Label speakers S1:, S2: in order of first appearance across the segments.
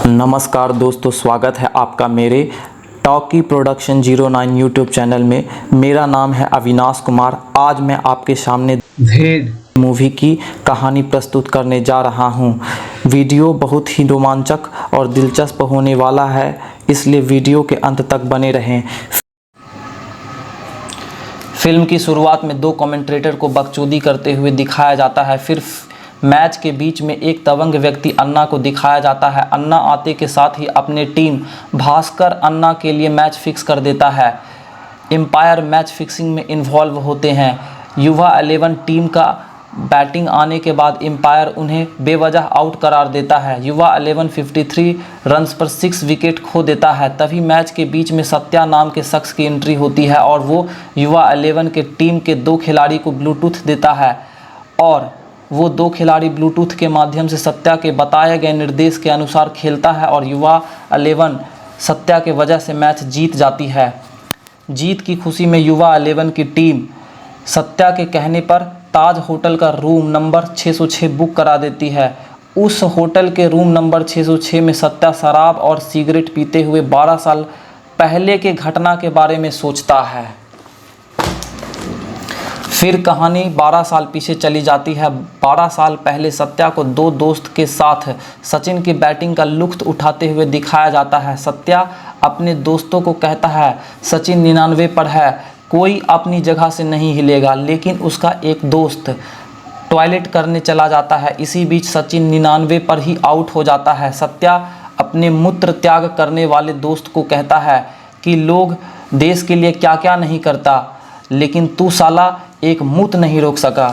S1: नमस्कार दोस्तों, स्वागत है आपका मेरे टॉकी प्रोडक्शन 09 यूट्यूब चैनल में। मेरा नाम है अविनाश कुमार। आज मैं आपके सामने
S2: भेद
S1: मूवी की कहानी प्रस्तुत करने जा रहा हूं। वीडियो बहुत ही रोमांचक और दिलचस्प होने वाला है, इसलिए वीडियो के अंत तक बने रहें। फिल्म की शुरुआत में दो कमेंट्रेटर को बकचोदी करते हुए दिखाया जाता है। फिर मैच के बीच में एक दबंग व्यक्ति अन्ना को दिखाया जाता है। अन्ना आते के साथ ही अपने टीम भास्कर अन्ना के लिए मैच फिक्स कर देता है। एम्पायर मैच फिक्सिंग में इन्वॉल्व होते हैं। युवा 11 टीम का बैटिंग आने के बाद एम्पायर उन्हें बेवजह आउट करार देता है। युवा 11 53 रन्स पर 6 विकेट खो देता है। तभी मैच के बीच में सत्या नाम के शख्स की एंट्री होती है और वो युवा 11 के टीम के दो खिलाड़ी को ब्लूटूथ देता है और वो दो खिलाड़ी ब्लूटूथ के माध्यम से सत्या के बताए गए निर्देश के अनुसार खेलता है और युवा 11 सत्या के वजह से मैच जीत जाती है। जीत की खुशी में युवा 11 की टीम सत्या के कहने पर ताज होटल का रूम नंबर 606 बुक करा देती है। उस होटल के रूम नंबर 606 में सत्या शराब और सिगरेट पीते हुए 12 साल पहले के घटना के बारे में सोचता है। फिर कहानी 12 साल पीछे चली जाती है। 12 साल पहले सत्या को दो दोस्त के साथ सचिन की बैटिंग का लुत्फ उठाते हुए दिखाया जाता है। सत्या अपने दोस्तों को कहता है सचिन 99 पर है, कोई अपनी जगह से नहीं हिलेगा, लेकिन उसका एक दोस्त टॉयलेट करने चला जाता है। इसी बीच सचिन 99 पर ही आउट हो जाता है। सत्या अपने मूत्र त्याग करने वाले दोस्त को कहता है कि लोग देश के लिए क्या क्या नहीं करता, लेकिन तू साला एक मूत नहीं रोक सका।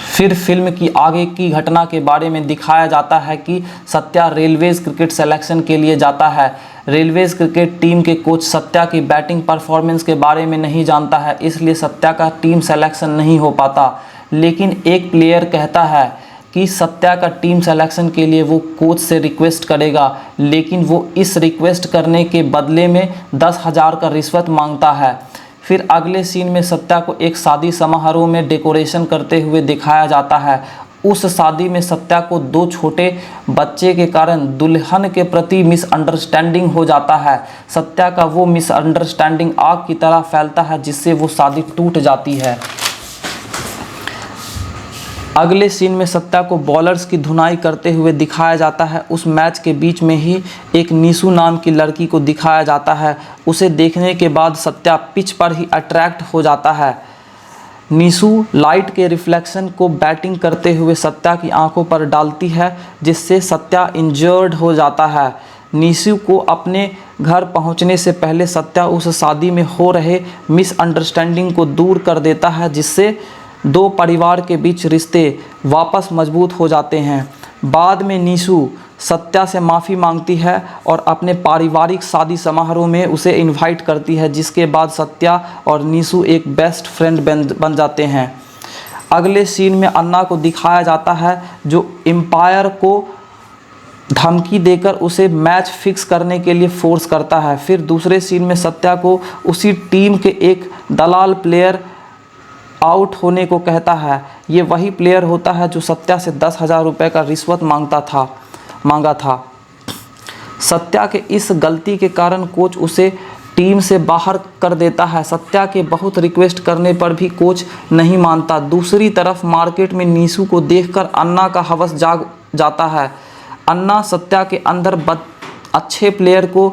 S1: फिर फिल्म की आगे की घटना के बारे में दिखाया जाता है कि सत्या रेलवेज क्रिकेट सिलेक्शन के लिए जाता है। रेलवेज क्रिकेट टीम के कोच सत्या की बैटिंग परफॉर्मेंस के बारे में नहीं जानता है, इसलिए सत्या का टीम सिलेक्शन नहीं हो पाता। लेकिन एक प्लेयर कहता है कि सत्या का टीम सिलेक्शन के लिए वो कोच से रिक्वेस्ट करेगा, लेकिन वो इस रिक्वेस्ट करने के बदले में 10,000 का रिश्वत मांगता है। फिर अगले सीन में सत्या को एक शादी समारोह में डेकोरेशन करते हुए दिखाया जाता है। उस शादी में सत्या को दो छोटे बच्चे के कारण दुल्हन के प्रति मिसअंडरस्टैंडिंग हो जाता है। सत्या का वो मिसअंडरस्टैंडिंग आग की तरह फैलता है जिससे वो शादी टूट जाती है। अगले सीन में सत्या को बॉलर्स की धुनाई करते हुए दिखाया जाता है। उस मैच के बीच में ही एक नीसू नाम की लड़की को दिखाया जाता है। उसे देखने के बाद सत्या पिच पर ही अट्रैक्ट हो जाता है। नीसू लाइट के रिफ्लेक्शन को बैटिंग करते हुए सत्या की आंखों पर डालती है, जिससे सत्या इंजर्ड हो जाता है। नीसू को अपने घर पहुंचने से पहले सत्या उस शादी में हो रहे मिसअंडरस्टैंडिंग को दूर कर देता है, जिससे दो परिवार के बीच रिश्ते वापस मजबूत हो जाते हैं। बाद में नीसू सत्या से माफ़ी मांगती है और अपने पारिवारिक शादी समारोह में उसे इनवाइट करती है, जिसके बाद सत्या और नीसू एक बेस्ट फ्रेंड बन जाते हैं। अगले सीन में अन्ना को दिखाया जाता है, जो एम्पायर को धमकी देकर उसे मैच फिक्स करने के लिए फोर्स करता है। फिर दूसरे सीन में सत्या को उसी टीम के एक दलाल प्लेयर आउट होने को कहता है। ये वही प्लेयर होता है जो सत्या से 10,000 रुपये का रिश्वत मांगा था। सत्या के इस गलती के कारण कोच उसे टीम से बाहर कर देता है। सत्या के बहुत रिक्वेस्ट करने पर भी कोच नहीं मानता। दूसरी तरफ मार्केट में नीसू को देखकर अन्ना का हवस जाग जाता है। अन्ना सत्या के अंदर अच्छे प्लेयर को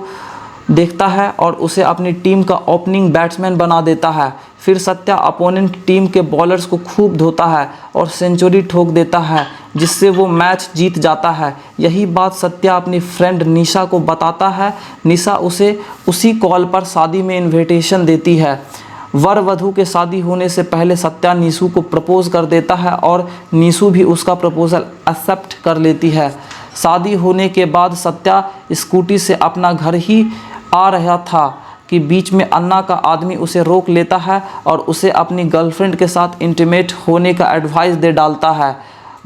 S1: देखता है और उसे अपनी टीम का ओपनिंग बैट्समैन बना देता है। फिर सत्या अपोनेंट टीम के बॉलर्स को खूब धोता है और सेंचुरी ठोक देता है, जिससे वो मैच जीत जाता है। यही बात सत्या अपनी फ्रेंड निशा को बताता है। निशा उसे उसी कॉल पर शादी में इनविटेशन देती है। वर वधू के शादी होने से पहले सत्या नीसू को प्रपोज कर देता है और नीसू भी उसका प्रपोजल एक्सेप्ट कर लेती है। शादी होने के बाद सत्या स्कूटी से अपना घर ही आ रहा था कि बीच में अन्ना का आदमी उसे रोक लेता है और उसे अपनी गर्लफ्रेंड के साथ इंटीमेट होने का एडवाइस दे डालता है।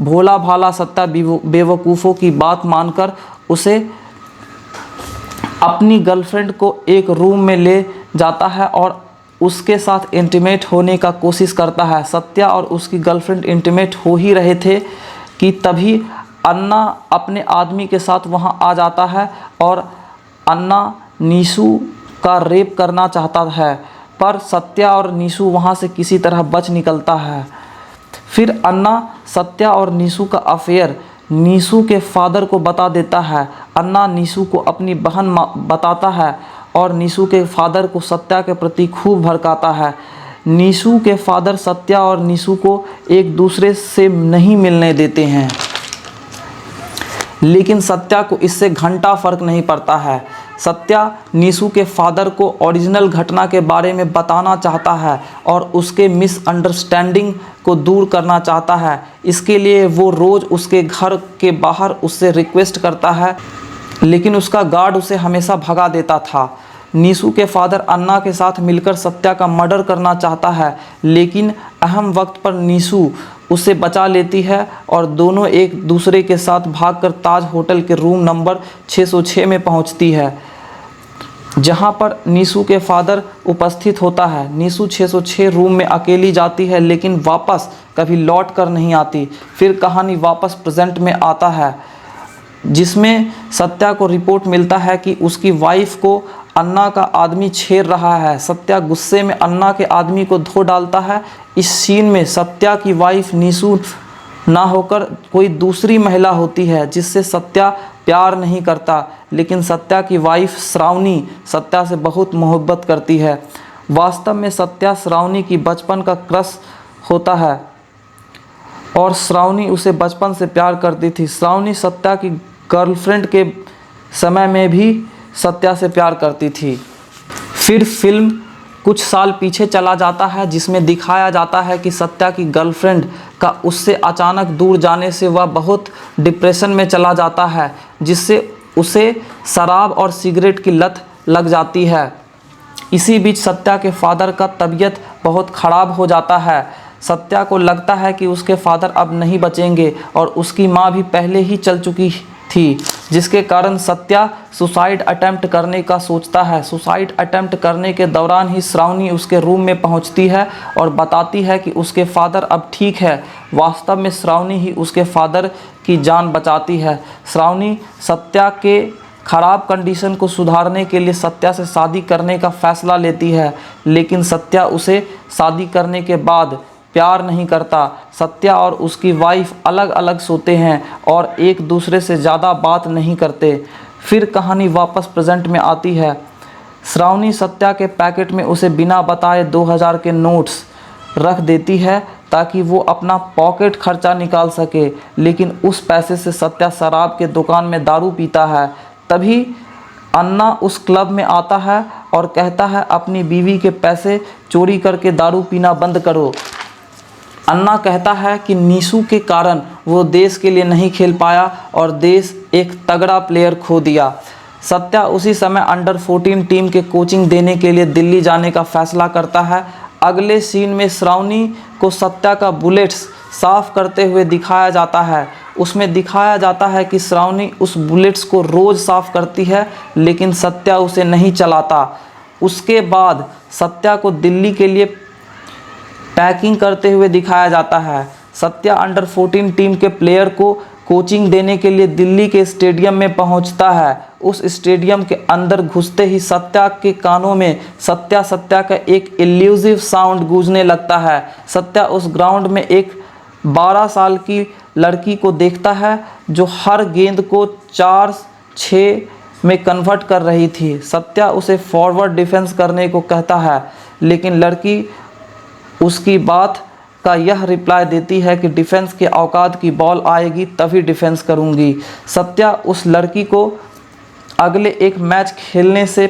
S1: भोला भाला सत्या बेवकूफ़ों की बात मानकर उसे अपनी गर्लफ्रेंड को एक रूम में ले जाता है और उसके साथ इंटीमेट होने का कोशिश करता है। सत्या और उसकी गर्लफ्रेंड इंटीमेट हो ही रहे थे कि तभी अन्ना अपने आदमी के साथ वहाँ आ जाता है और अन्ना नीशू का रेप करना चाहता है, पर सत्या और नीशू वहाँ से किसी तरह बच निकलता है। फिर अन्ना सत्या और नीशू का अफेयर नीशू के फादर को बता देता है। अन्ना नीशू को अपनी बहन बताता है और नीशू के फादर को सत्या के प्रति खूब भड़काता है। नीशू के फादर सत्या और नीशू को एक दूसरे से नहीं मिलने देते हैं, लेकिन सत्या को इससे घंटा फर्क नहीं पड़ता है। सत्या नीशू के फादर को ओरिजिनल घटना के बारे में बताना चाहता है और उसके मिसअंडरस्टैंडिंग को दूर करना चाहता है। इसके लिए वो रोज़ उसके घर के बाहर उससे रिक्वेस्ट करता है, लेकिन उसका गार्ड उसे हमेशा भगा देता था। नीशू के फादर अन्ना के साथ मिलकर सत्या का मर्डर करना चाहता है, लेकिन अहम वक्त पर नीशू उसे बचा लेती है और दोनों एक दूसरे के साथ भागकर ताज होटल के रूम नंबर 606 में पहुंचती है, जहां पर नीशू के फादर उपस्थित होता है। नीशू 606 रूम में अकेली जाती है, लेकिन वापस कभी लौट कर नहीं आती। फिर कहानी वापस प्रेजेंट में आता है, जिसमें सत्या को रिपोर्ट मिलता है कि उसकी वाइफ को अन्ना का आदमी छेड़ रहा है। सत्या गुस्से में अन्ना के आदमी को धो डालता है। इस सीन में सत्या की वाइफ नीशू ना होकर कोई दूसरी महिला होती है, जिससे सत्या प्यार नहीं करता, लेकिन सत्या की वाइफ श्रावणी सत्या से बहुत मोहब्बत करती है। वास्तव में सत्या श्रावणी की बचपन का क्रश होता है और श्रावणी उसे बचपन से प्यार करती थी। श्रावणी सत्या की गर्लफ्रेंड के समय में भी सत्या से प्यार करती थी। फिर फिल्म कुछ साल पीछे चला जाता है, जिसमें दिखाया जाता है कि सत्या की गर्लफ्रेंड का उससे अचानक दूर जाने से वह बहुत डिप्रेशन में चला जाता है, जिससे उसे शराब और सिगरेट की लत लग जाती है। इसी बीच सत्या के फादर का तबीयत बहुत ख़राब हो जाता है। सत्या को लगता है कि उसके फादर अब नहीं बचेंगे और उसकी माँ भी पहले ही चल चुकी थी, जिसके कारण सत्या सुसाइड अटेम्प्ट करने का सोचता है। सुसाइड अटेम्प्ट करने के दौरान ही श्रावणी उसके रूम में पहुंचती है और बताती है कि उसके फादर अब ठीक है। वास्तव में श्रावणी ही उसके फादर की जान बचाती है। श्रावणी सत्या के ख़राब कंडीशन को सुधारने के लिए सत्या से शादी करने का फ़ैसला लेती है, लेकिन सत्या उसे शादी करने के बाद प्यार नहीं करता। सत्या और उसकी वाइफ अलग अलग सोते हैं और एक दूसरे से ज़्यादा बात नहीं करते। फिर कहानी वापस प्रेजेंट में आती है। श्रावणी सत्या के पैकेट में उसे बिना बताए 2000 के नोट्स रख देती है ताकि वो अपना पॉकेट खर्चा निकाल सके, लेकिन उस पैसे से सत्या शराब के दुकान में दारू पीता है। तभी अन्ना उस क्लब में आता है और कहता है अपनी बीवी के पैसे चोरी करके दारू पीना बंद करो। अन्ना कहता है कि नीशू के कारण वो देश के लिए नहीं खेल पाया और देश एक तगड़ा प्लेयर खो दिया। सत्या उसी समय अंडर 14 टीम के कोचिंग देने के लिए दिल्ली जाने का फैसला करता है। अगले सीन में श्रावणी को सत्या का बुलेट्स साफ करते हुए दिखाया जाता है। उसमें दिखाया जाता है कि श्रावणी उस बुलेट्स को रोज़ साफ करती है, लेकिन सत्या उसे नहीं चलाता। उसके बाद सत्या को दिल्ली के लिए पैकिंग करते हुए दिखाया जाता है। सत्या अंडर 14 टीम के प्लेयर को कोचिंग देने के लिए दिल्ली के स्टेडियम में पहुंचता है। उस स्टेडियम के अंदर घुसते ही सत्या के कानों में सत्या सत्या का एक इल्यूसिव साउंड गूंजने लगता है। सत्या उस ग्राउंड में एक 12 साल की लड़की को देखता है, जो हर गेंद को 4-6 में कन्वर्ट कर रही थी। सत्या उसे फॉरवर्ड डिफेंस करने को कहता है, लेकिन लड़की उसकी बात का यह रिप्लाई देती है कि डिफेंस के औकात की बॉल आएगी तभी डिफेंस करूंगी। सत्या उस लड़की को अगले एक मैच खेलने से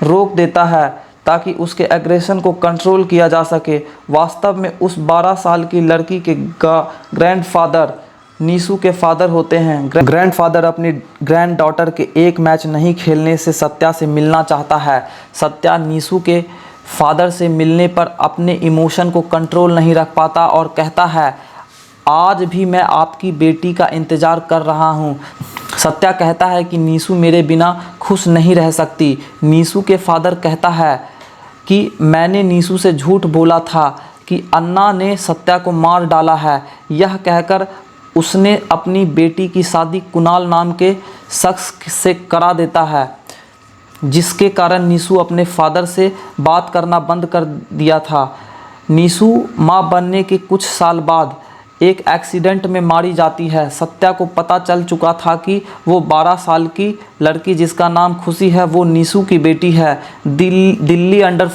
S1: रोक देता है ताकि उसके एग्रेशन को कंट्रोल किया जा सके। वास्तव में उस 12 साल की लड़की के ग्रैंडफादर नीशू के फादर होते हैं। ग्रैंडफादर अपनी ग्रैंड डॉटर के एक मैच नहीं खेलने से सत्या से मिलना चाहता है। सत्या नीशू के फादर से मिलने पर अपने इमोशन को कंट्रोल नहीं रख पाता और कहता है, आज भी मैं आपकी बेटी का इंतज़ार कर रहा हूँ। सत्या कहता है कि नीशू मेरे बिना खुश नहीं रह सकती। नीशू के फादर कहता है कि मैंने नीशू से झूठ बोला था कि अन्ना ने सत्या को मार डाला है। यह कहकर उसने अपनी बेटी की शादी कुणाल नाम के शख्स से करा देता है, जिसके कारण नीशू अपने फादर से बात करना बंद कर दिया था। नीशू मां बनने के कुछ साल बाद एक एक्सीडेंट में मारी जाती है। सत्या को पता चल चुका था कि वो 12 साल की लड़की जिसका नाम खुशी है वो नीशू की बेटी है। दिल्ली अंडर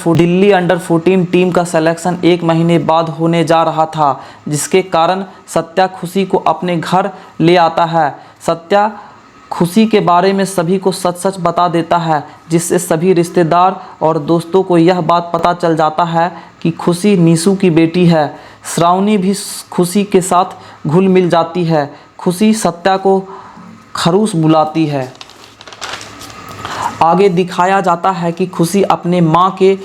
S1: 14 टीम का सिलेक्शन 1 महीने बाद होने जा रहा था, जिसके कारण सत्या खुशी को अपने घर ले आता है। सत्या खुशी के बारे में सभी को सच सच बता देता है, जिससे सभी रिश्तेदार और दोस्तों को यह बात पता चल जाता है कि खुशी नीशू की बेटी है। श्रावणी भी खुशी के साथ घुल मिल जाती है। खुशी सत्या को खरूस बुलाती है। आगे दिखाया जाता है कि खुशी अपने माँ के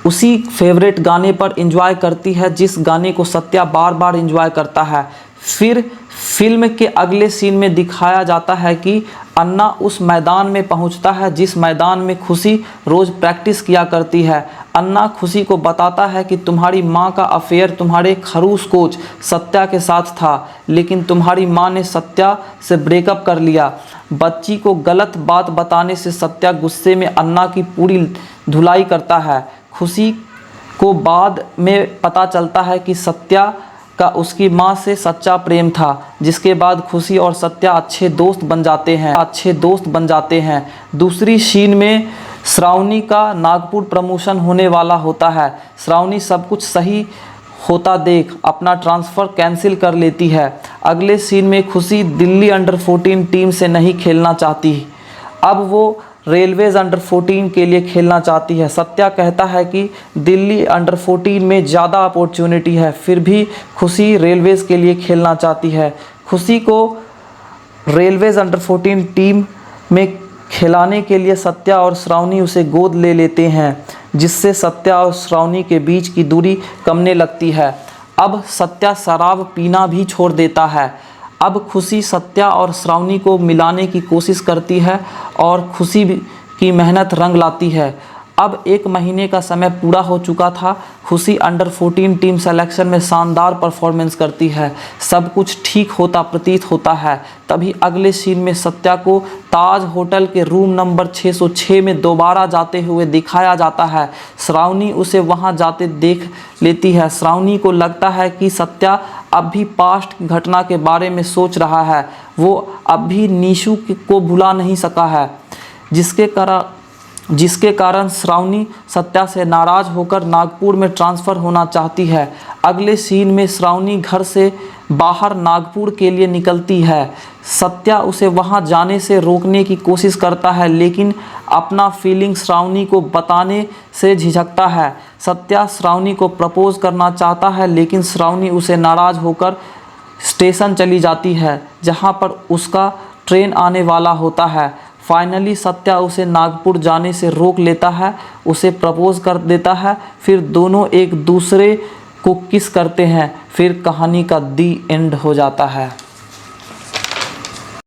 S1: उसी फेवरेट गाने पर एंजॉय करती है जिस गाने को सत्या बार बार एंजॉय करता है। फिर फिल्म के अगले सीन में दिखाया जाता है कि अन्ना उस मैदान में पहुंचता है जिस मैदान में खुशी रोज़ प्रैक्टिस किया करती है। अन्ना खुशी को बताता है कि तुम्हारी माँ का अफेयर तुम्हारे खरूस कोच सत्या के साथ था, लेकिन तुम्हारी माँ ने सत्या से ब्रेकअप कर लिया। बच्ची को गलत बात बताने से सत्या गुस्से में अन्ना की पूरी धुलाई करता है। खुशी को बाद में पता चलता है कि सत्या का उसकी माँ से सच्चा प्रेम था, जिसके बाद खुशी और सत्या अच्छे दोस्त बन जाते हैं। दूसरी सीन में श्रावणी का नागपुर प्रमोशन होने वाला होता है। श्रावणी सब कुछ सही होता देख अपना ट्रांसफ़र कैंसिल कर लेती है। अगले सीन में खुशी दिल्ली अंडर 14 टीम से नहीं खेलना चाहती, अब वो रेलवेज़ अंडर 14 के लिए खेलना चाहती है। सत्या कहता है कि दिल्ली अंडर 14 में ज़्यादा अपॉर्चुनिटी है, फिर भी खुशी रेलवेज़ के लिए खेलना चाहती है। खुशी को रेलवेज़ अंडर 14 टीम में खिलाने के लिए सत्या और श्रावणी उसे गोद ले लेते हैं, जिससे सत्या और श्रावणी के बीच की दूरी कमने लगती है। अब सत्या शराब पीना भी छोड़ देता है। अब खुशी सत्या और श्रावणी को मिलाने की कोशिश करती है और खुशी की मेहनत रंग लाती है। अब 1 महीने का समय पूरा हो चुका था। खुशी अंडर 14 टीम सिलेक्शन में शानदार परफॉर्मेंस करती है। सब कुछ ठीक होता प्रतीत होता है। तभी अगले सीन में सत्या को ताज होटल के रूम नंबर 606 में दोबारा जाते हुए दिखाया जाता है। श्रावणी उसे वहां जाते देख लेती है। श्रावणी को लगता है कि सत्या अब भी पास्ट की घटना के बारे में सोच रहा है। वो अब भी नीशू को भुला नहीं सका है, जिसके कारण श्रावणी सत्या से नाराज़ होकर नागपुर में ट्रांसफ़र होना चाहती है। अगले सीन में श्रावणी घर से बाहर नागपुर के लिए निकलती है। सत्या उसे वहां जाने से रोकने की कोशिश करता है, लेकिन अपना फीलिंग श्रावणी को बताने से झिझकता है। सत्या श्रावणी को प्रपोज करना चाहता है, लेकिन श्रावणी उसे नाराज़ होकर स्टेशन चली जाती है, जहां पर उसका ट्रेन आने वाला होता है। फाइनली सत्या उसे नागपुर जाने से रोक लेता है, उसे प्रपोज कर देता है। फिर दोनों एक दूसरे को किस करते हैं। फिर कहानी का दी एंड हो जाता है।